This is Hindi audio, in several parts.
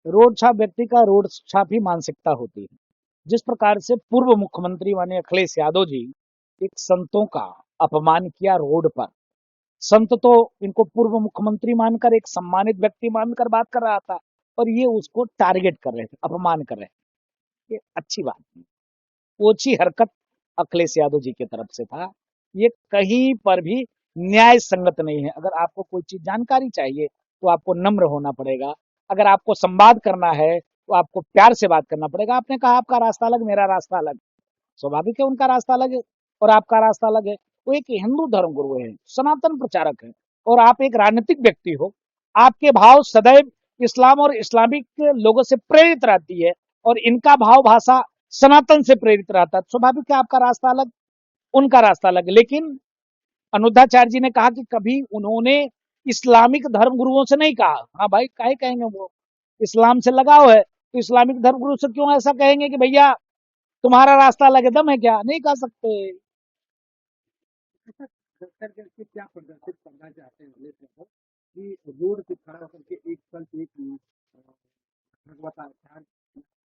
रोड छाप व्यक्ति का रोड छाप ही मानसिकता होती है। जिस प्रकार से पूर्व मुख्यमंत्री माननीय अखिलेश यादव जी एक संतों का अपमान किया रोड पर। संत तो इनको पूर्व मुख्यमंत्री मानकर एक सम्मानित व्यक्ति मानकर बात कर रहा था, और ये उसको टारगेट कर रहे थे, अपमान कर रहे थे। ये अच्छी बात नहीं, ओछी हरकत अखिलेश यादव जी की तरफ से था। ये कहीं पर भी न्याय संगत नहीं है। अगर आपको कोई चीज जानकारी चाहिए तो आपको नम्र होना पड़ेगा। अगर आपको संवाद करना है तो आपको प्यार से बात करना पड़ेगा। आपने कहा आपका रास्ता अलग, मेरा रास्ता अलग। स्वाभाविक है, उनका रास्ता अलग है और आपका रास्ता अलग है। वो एक हिंदू धर्म गुरु है, सनातन प्रचारक है, और आप एक राजनीतिक व्यक्ति हो। आपके भाव सदैव इस्लाम और इस्लामिक लोगों से प्रेरित रहती है, और इनका भाव भाषा सनातन से प्रेरित रहता है। स्वाभाविक है आपका रास्ता अलग, उनका रास्ता अलग। लेकिन अनुद्धाचार्य जी ने कहा कि कभी उन्होंने इस्लामिक धर्म गुरुओं से नहीं कहा। हाँ भाई, काहे कहेंगे, वो इस्लाम से लगाव है तो इस्लामिक धर्म गुरु से क्यों ऐसा कहेंगे कि भैया तुम्हारा रास्ता अलग है? दम है क्या? नहीं कह सकते। ऐसा कर करके क्या प्रदर्शित करना चाहते हैं अखिलेश यादव कि रोड पे खड़ा होकर के एक संत एक भगवत आचार्य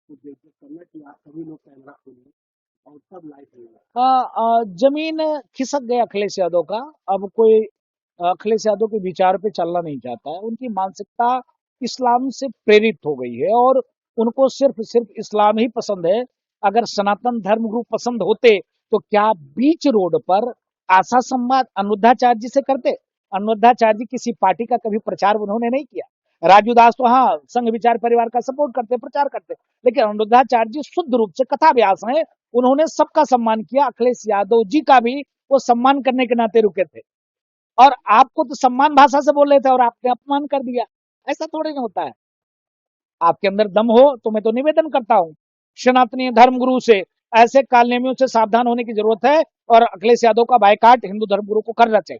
को देखकर करना कि आप सभी लोग कैमरा खोलिए और सब लाइव होगा। जमीन खिसक गए अखिलेश यादव का। अब कोई अखिलेश यादव के विचार पे चलना नहीं चाहता है। उनकी मानसिकता इस्लाम से प्रेरित हो गई है, और उनको सिर्फ सिर्फ इस्लाम ही पसंद है। अगर सनातन धर्म गुरु पसंद होते तो क्या बीच रोड पर आशा संवाद अनुद्धाचार्य जी से करते? अनुद्धाचार्य जी किसी पार्टी का कभी प्रचार उन्होंने नहीं किया। राजू दास तो हाँ, संघ विचार परिवार का सपोर्ट करते, प्रचार करते, लेकिन अनुद्धाचार्य जी शुद्ध रूप से कथा व्यास हैं। उन्होंने सबका सम्मान किया। अखिलेश यादव जी का भी वो सम्मान करने के नाते रुके थे, और आपको तो सम्मान भाषा से बोल रहे थे और आपने अपमान कर दिया। ऐसा थोड़ी ना होता है। आपके अंदर दम हो तो मैं तो निवेदन करता हूं सनातनी धर्म गुरु से, ऐसे कालनेमियों से सावधान होने की जरूरत है, और अखिलेश यादव का बायकाट हिंदू धर्म गुरु को करना चाहिए।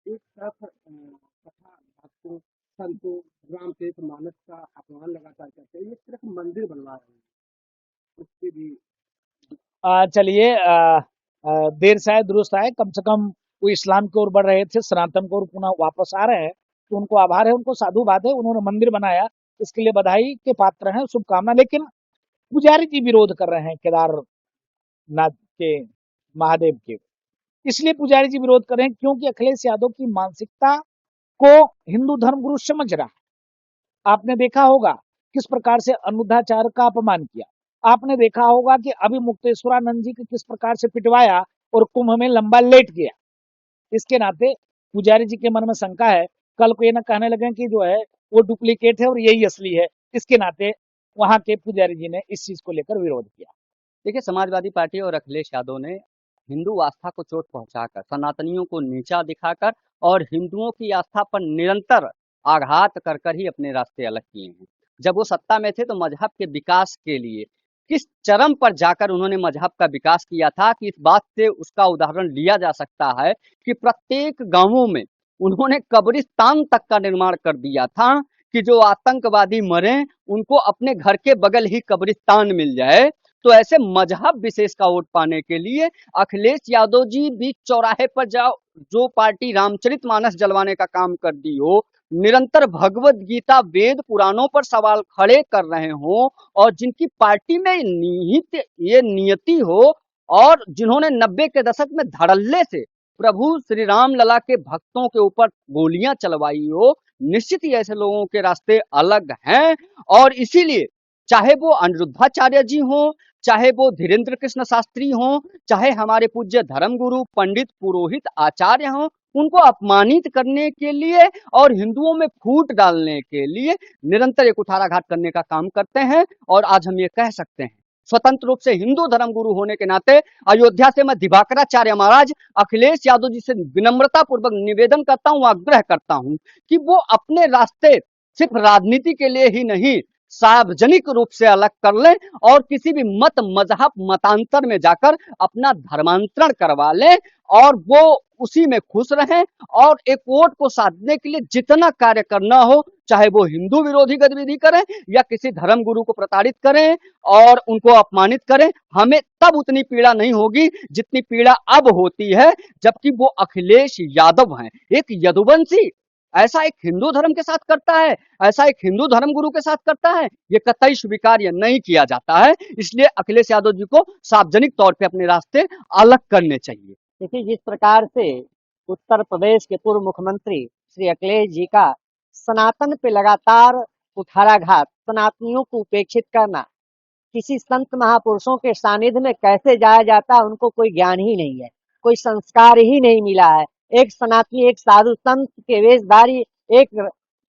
एक तरफ कथा आपको संतों रामचरित मानस का अपमान लगातार करते हैं, एक तरफ मंदिर बनवा रहे हैं उसके भी। चलिए, देर से आए दुरुस्त आए। कम से कम वो इस्लाम की ओर बढ़ रहे थे, सनातन की ओर पुनः वापस आ रहे हैं, तो उनको आभार है, उनको साधुवाद है। उन्होंने मंदिर बनाया, इसके लिए बधाई के पात्र हैं, शुभकामना। लेकिन पुजारी जी विरोध कर रहे हैं केदारनाथ के महादेव के। इसलिए पुजारी जी विरोध कर रहे हैं क्योंकि अखिलेश यादव की मानसिकता को हिंदू धर्म गुरु समझ रहा है। आपने देखा होगा किस प्रकार से अनुद्धाचार्य का अपमान किया। आपने देखा होगा कि अभी मुक्तेश्वरानंद जी को किस प्रकार से पिटवाया और कुंभ में लंबा लेट गया। इसके नाते पुजारी जी के मन में शंका है, कल को ये ना कहने लगे कि जो है वो डुप्लीकेट है और यही असली है। इसके नाते वहां के पुजारी जी ने इस चीज को लेकर विरोध किया। देखिए, समाजवादी पार्टी और अखिलेश यादव ने हिंदू आस्था को चोट पहुंचाकर, सनातनियों को नीचा दिखाकर और हिंदुओं की आस्था पर निरंतर आघात कर कर ही अपने रास्ते अलग किए हैं। जब वो सत्ता में थे तो मजहब के विकास के लिए किस चरम पर जाकर उन्होंने मजहब का विकास किया था कि इस बात से उसका उदाहरण लिया जा सकता है कि प्रत्येक गांवों में उन्होंने कब्रिस्तान तक का निर्माण कर दिया था कि जो आतंकवादी मरे उनको अपने घर के बगल ही कब्रिस्तान मिल जाए। तो ऐसे मजहब विशेष का वोट पाने के लिए अखिलेश यादव जी बीच चौराहे पर जाओ, जो पार्टी रामचरितमानस जलवाने का काम कर दी हो, निरंतर भगवत गीता वेद पुराणों पर सवाल खड़े कर रहे हो, और जिनकी पार्टी में निहित ये नियति हो, और जिन्होंने 90 के दशक में धड़ल्ले से प्रभु श्री राम लला के भक्तों के ऊपर गोलियां चलवाई हो, निश्चित ही ऐसे लोगों के रास्ते अलग हैं। और इसीलिए चाहे वो अनिरुद्धाचार्य जी हों, चाहे वो धीरेन्द्र कृष्ण शास्त्री हों, चाहे हमारे पूज्य धर्मगुरु पंडित पुरोहित आचार्य हों, उनको अपमानित करने के लिए और हिंदुओं में फूट डालने के लिए निरंतर एक कुठाराघात करने का काम करते हैं। और आज हम ये कह सकते हैं स्वतंत्र रूप से हिंदू धर्म गुरु होने के नाते अयोध्या से मैं दिवाकराचार्य महाराज अखिलेश यादव जी से विनम्रता पूर्वक निवेदन करता हूं, आग्रह करता हूं कि वो अपने रास्ते सिर्फ राजनीति के लिए ही नहीं, सार्वजनिक रूप से अलग कर लें और किसी भी मत मजहब मतांतर में जाकर अपना धर्मांतरण करवा लें, और वो उसी में खुश रहें। और एक वोट को साधने के लिए जितना कार्य करना हो, चाहे वो हिंदू विरोधी गतिविधि करें या किसी धर्म गुरु को प्रताड़ित करें और उनको अपमानित करें, हमें तब उतनी पीड़ा नहीं होगी जितनी पीड़ा अब होती है जबकि वो अखिलेश यादव हैं, एक यदुवंशी ऐसा एक हिंदू धर्म के साथ करता है, ऐसा एक हिंदू धर्म गुरु के साथ करता है, ये कतई स्वीकार्य नहीं किया जाता है। इसलिए अखिलेश यादव जी को सार्वजनिक तौर पे अपने रास्ते अलग करने चाहिए। देखिए, जिस प्रकार से उत्तर प्रदेश के पूर्व मुख्यमंत्री श्री अखिलेश जी का सनातन पे लगातार कुठाराघात, सनातनियों को उपेक्षित करना, किसी संत महापुरुषों के सानिध्य में कैसे जाया जाता है उनको कोई ज्ञान ही नहीं है, कोई संस्कार ही नहीं मिला है। एक सनातनी, एक साधु संत के वेशधारी, एक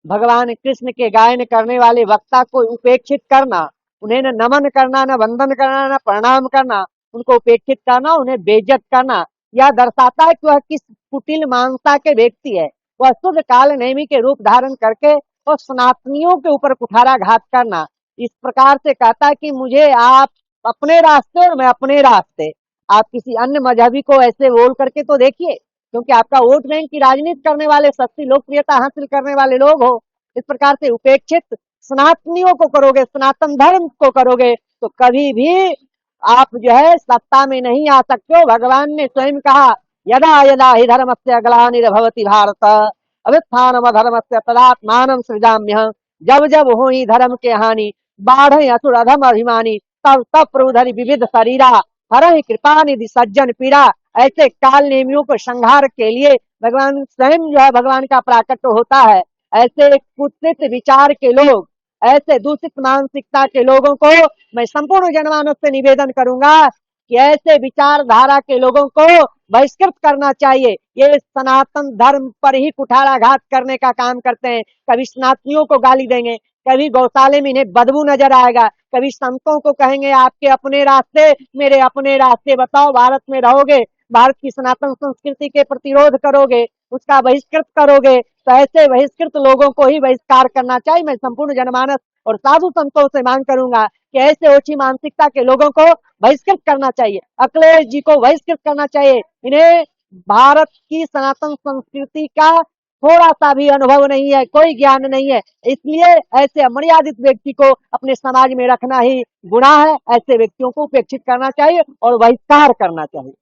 भगवान कृष्ण के गायन करने वाले वक्ता को उपेक्षित करना, उन्हें न नमन करना, न वंदन करना, न प्रणाम करना, उनको उपेक्षित करना, उन्हें बेइज्जत करना, यह दर्शाता है कि वह किस कुटिल मानवता के व्यक्ति है। वह शुद्ध काल नेमी के रूप धारण करके और सनातनियों के ऊपर कुठाराघात करना, इस प्रकार से कहता है कि मुझे आप अपने रास्ते और मैं अपने रास्ते। आप किसी अन्य मजहबी को ऐसे बोल करके तो देखिए, क्योंकि आपका वोट बैंक की राजनीति करने वाले, सस्ती लोकप्रियता हासिल करने वाले लोग हो। इस प्रकार से उपेक्षित सनातनियों को करोगे, सनातन धर्म को करोगे, तो कभी भी आप जो है सत्ता में नहीं आ सकते हो। भगवान ने स्वयं कहा, यदा यदा हि धर्मस्य ग्लानिर्भवति भारत अभ्युत्थानमधर्मस्य तदात्मानं सृजाम्यहम्। जब जब होई धर्म के हानि, बाढ़ असुर अधम अभिमानी, तब तब प्रभु धरि विविध शरीरा, हरहि कृपा निधि सज्जन पीड़ा। ऐसे काल नेमियों को संहार के लिए भगवान स्वयं जो है भगवान का प्राकट्य होता है। ऐसे कुत्सित विचार के लोग, ऐसे दूषित मानसिकता के लोगों को मैं संपूर्ण जनमानस से निवेदन करूंगा कि ऐसे विचारधारा के लोगों को बहिष्कृत करना चाहिए। ये सनातन धर्म पर ही कुठाराघात करने का काम करते हैं। कभी सनातनियों को गाली देंगे, कभी गौशाले में इन्हें बदबू नजर आएगा, कभी संतों को कहेंगे आपके अपने रास्ते मेरे अपने रास्ते। बताओ, भारत में रहोगे, भारत की सनातन संस्कृति के प्रतिरोध करोगे, उसका बहिष्कृत करोगे, तो ऐसे बहिष्कृत लोगों को ही बहिष्कार करना चाहिए। मैं संपूर्ण जनमानस और साधु संतों से मांग करूंगा कि ऐसे ओछी मानसिकता के लोगों को बहिष्कृत करना चाहिए, अखिलेश जी को बहिष्कृत करना चाहिए। इन्हें भारत की सनातन संस्कृति का थोड़ा सा भी अनुभव नहीं है, कोई ज्ञान नहीं है, इसलिए ऐसे अमर्यादित व्यक्ति को अपने समाज में रखना ही गुनाह है। ऐसे व्यक्तियों को उपेक्षित करना चाहिए और बहिष्कार करना चाहिए।